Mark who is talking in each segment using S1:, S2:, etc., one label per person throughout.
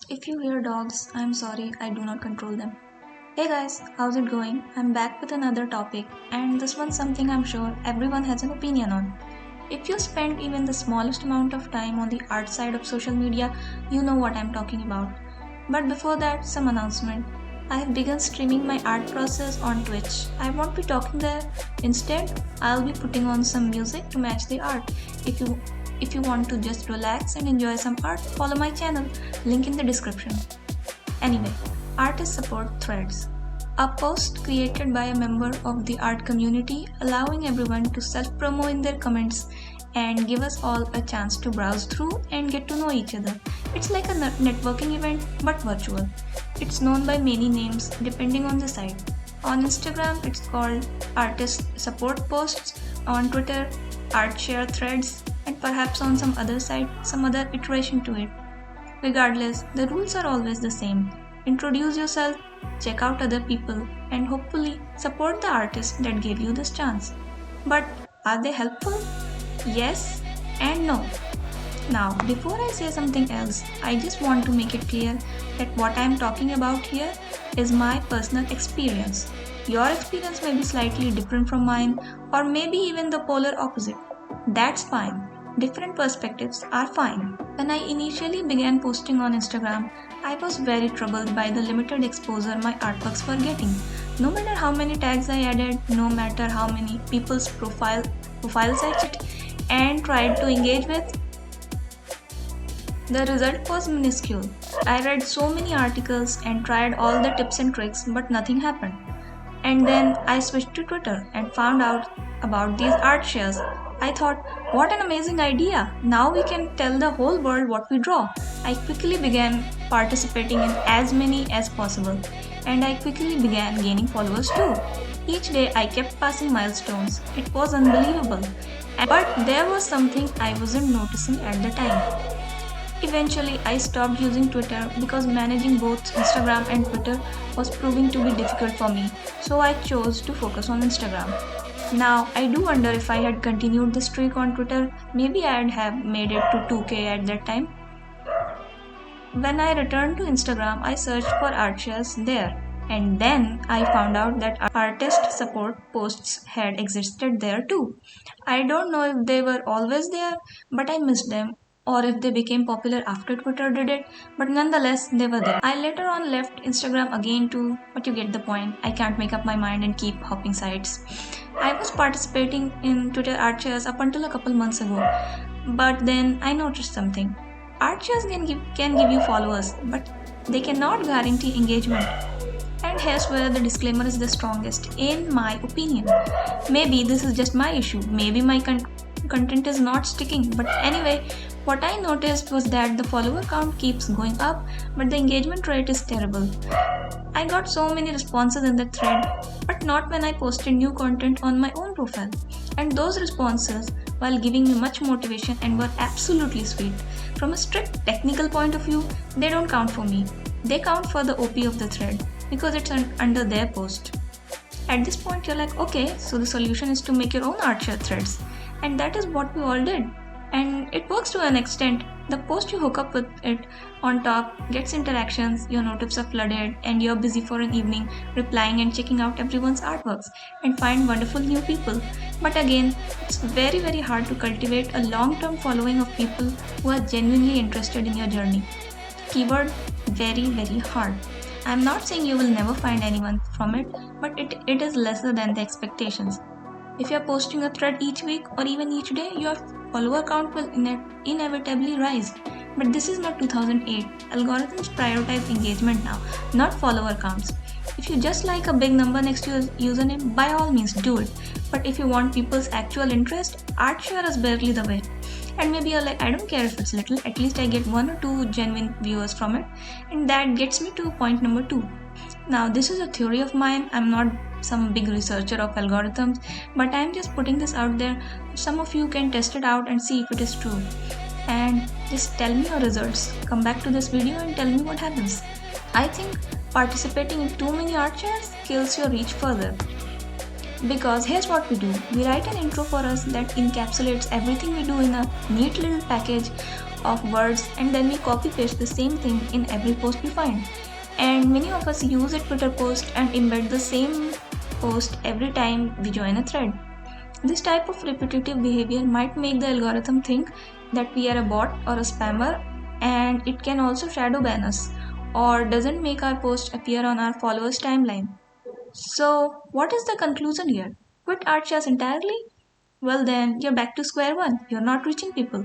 S1: If you hear dogs, I'm sorry, I do not control them. Hey guys, how's it going? I'm back with another topic, and this one's something I'm sure everyone has an opinion on. If you spend even the smallest amount of time on the art side of social media, you know what I'm talking about. But before that, some announcement. I have begun streaming my art process on Twitch. I won't be talking there. Instead, I'll be putting on some music to match the art. If you if you want to just relax and enjoy some art, follow my channel. Link in the description. Anyway, artist support threads. A post created by a member of the art community allowing everyone to self-promo in their comments and give us all a chance to browse through and get to know each other. It's like a networking event but virtual. It's known by many names depending on the site. On Instagram, it's called artist support posts, on Twitter, art share threads, and perhaps on some other site, some other iteration to it. Regardless, the rules are always the same. Introduce yourself, check out other people, and hopefully support the artist that gave you this chance. But are they helpful? Yes and no. Now, before I say something else, I just want to make it clear that what I am talking about here is my personal experience. Your experience may be slightly different from mine, or maybe even the polar opposite. That's fine. Different perspectives are fine. When I initially began posting on Instagram, I was very troubled by the limited exposure my artworks were getting. No matter how many tags I added, no matter how many people's profiles I checked and tried to engage with, the result was minuscule. I read so many articles and tried all the tips and tricks, but nothing happened. And then I switched to Twitter and found out about these art shares. I thought, what an amazing idea! Now we can tell the whole world what we draw. I quickly began participating in as many as possible, and I quickly began gaining followers too. Each day I kept passing milestones. It was unbelievable. But there was something I wasn't noticing at the time. Eventually, I stopped using Twitter because managing both Instagram and Twitter was proving to be difficult for me, so I chose to focus on Instagram. Now, I do wonder if I had continued the streak on Twitter, maybe I'd have made it to 2k at that time. When I returned to Instagram, I searched for art shares there, and then I found out that artist support posts had existed there too. I don't know if they were always there, but I missed them, or if they became popular after Twitter did it, but nonetheless, they were there. I later on left Instagram again too, but you get the point. I can't make up my mind and keep hopping sites. I was participating in Twitter art shares up until a couple months ago, but then I noticed something. Art shares can give you followers, but they cannot guarantee engagement. And here's where the disclaimer is the strongest, in my opinion. Maybe this is just my issue, maybe my content is not sticking, but anyway, what I noticed was that the follower count keeps going up, but the engagement rate is terrible. I got so many responses in the thread, but not when I posted new content on my own profile. And those responses, while giving me much motivation and were absolutely sweet, from a strict technical point of view, they don't count for me. They count for the OP of the thread, because it's under their post. At this point, you're like, okay, so the solution is to make your own art share threads. And that is what we all did. And it works to an extent. The post you hook up with it on top gets interactions, your notifs are flooded, and you're busy for an evening replying and checking out everyone's artworks and find wonderful new people. But again, it's very, very hard to cultivate a long-term following of people who are genuinely interested in your journey. Keyword, very, very hard. I'm not saying you will never find anyone from it, but it is lesser than the expectations. If you're posting a thread each week or even each day, your follower count will inevitably rise. But this is not 2008. Algorithms prioritize engagement now, not follower counts. If you just like a big number next to your username, by all means do it. But if you want people's actual interest, art share is barely the way. And maybe you're like, I don't care if it's little, at least I get 1 or 2 genuine viewers from it. And that gets me to point number 2. Now, this is a theory of mine. I'm not some big researcher of algorithms, but I'm just putting this out there. Some of you can test it out and see if it is true. And just tell me your results. Come back to this video and tell me what happens. I think participating in too many art shares kills your reach further. Because here's what we do. We write an intro for us that encapsulates everything we do in a neat little package, of words and then we copy paste the same thing in every post we find. And many of us use a Twitter post and embed the same post every time we join a thread. This type of repetitive behavior might make the algorithm think that we are a bot or a spammer, and it can also shadow ban us or doesn't make our post appear on our followers' timeline. So, what is the conclusion here? Quit art shares entirely? Well, then you're back to square one. You're not reaching people.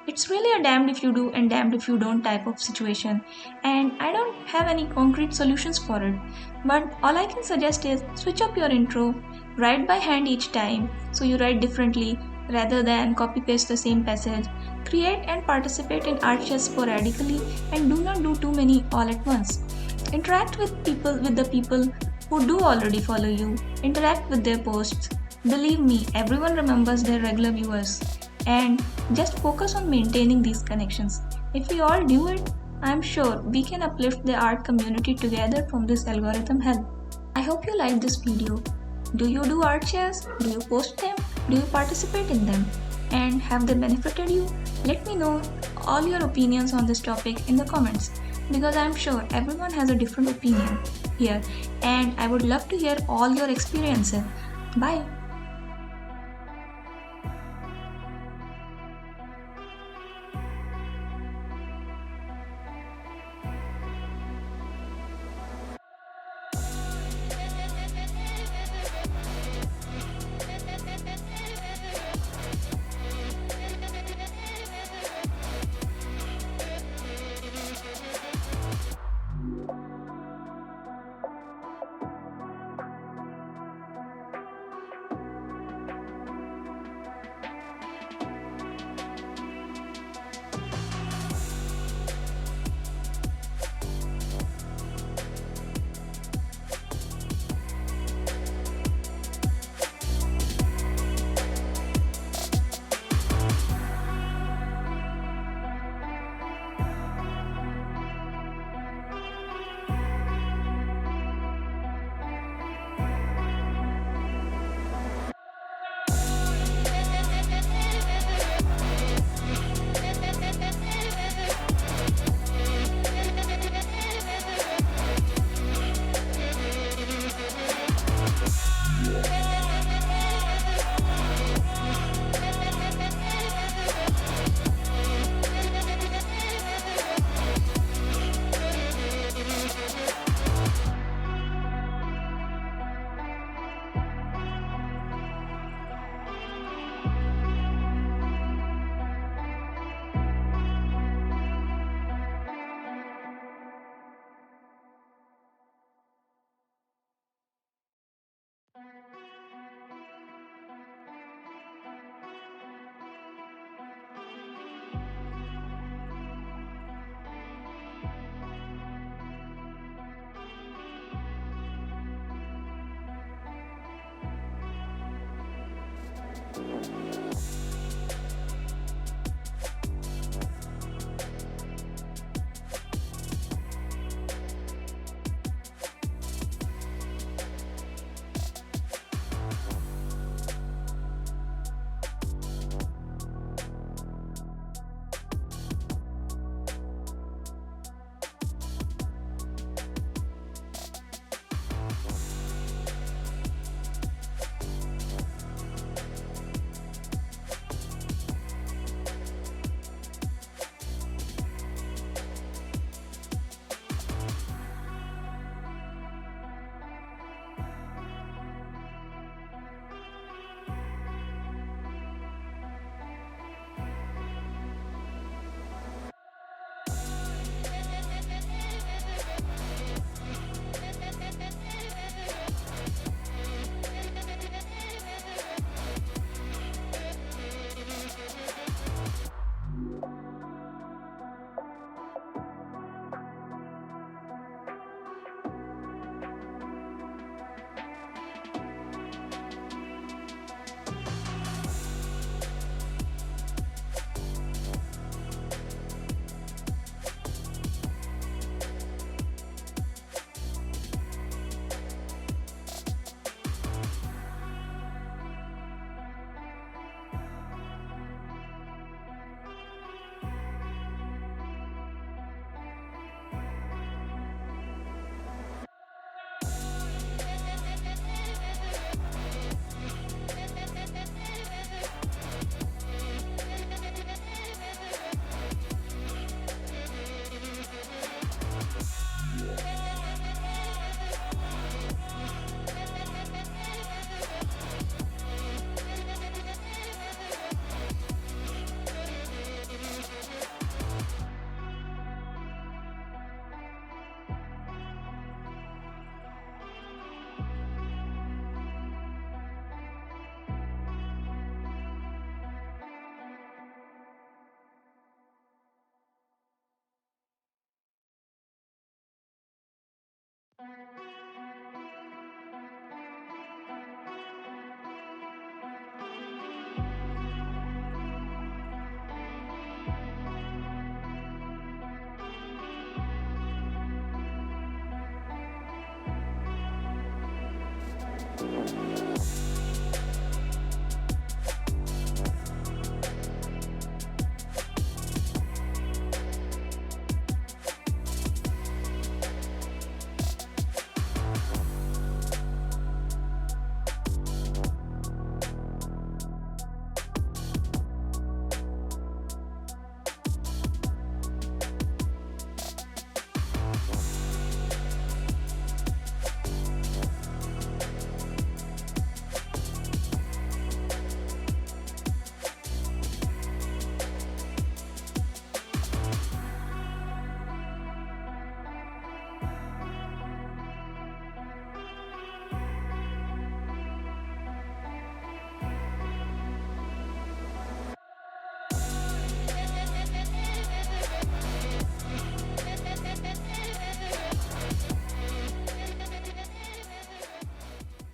S1: It's really a damned if you do and damned if you don't type of situation, and I don't have any concrete solutions for it. But all I can suggest is switch up your intro, write by hand each time so you write differently rather than copy paste the same passage. Create and participate in art shares sporadically and do not do too many all at once. Interact with the people who do already follow you. Interact with their posts. Believe me, everyone remembers their regular viewers. And just focus on maintaining these connections. If we all do it, I'm sure we can uplift the art community together from this algorithm hell. I hope you liked this video. Do you do art shares? Do you post them? Do you participate in them? And have they benefited you? Let me know all your opinions on this topic in the comments, because I'm sure everyone has a different opinion here and I would love to hear all your experiences. Bye.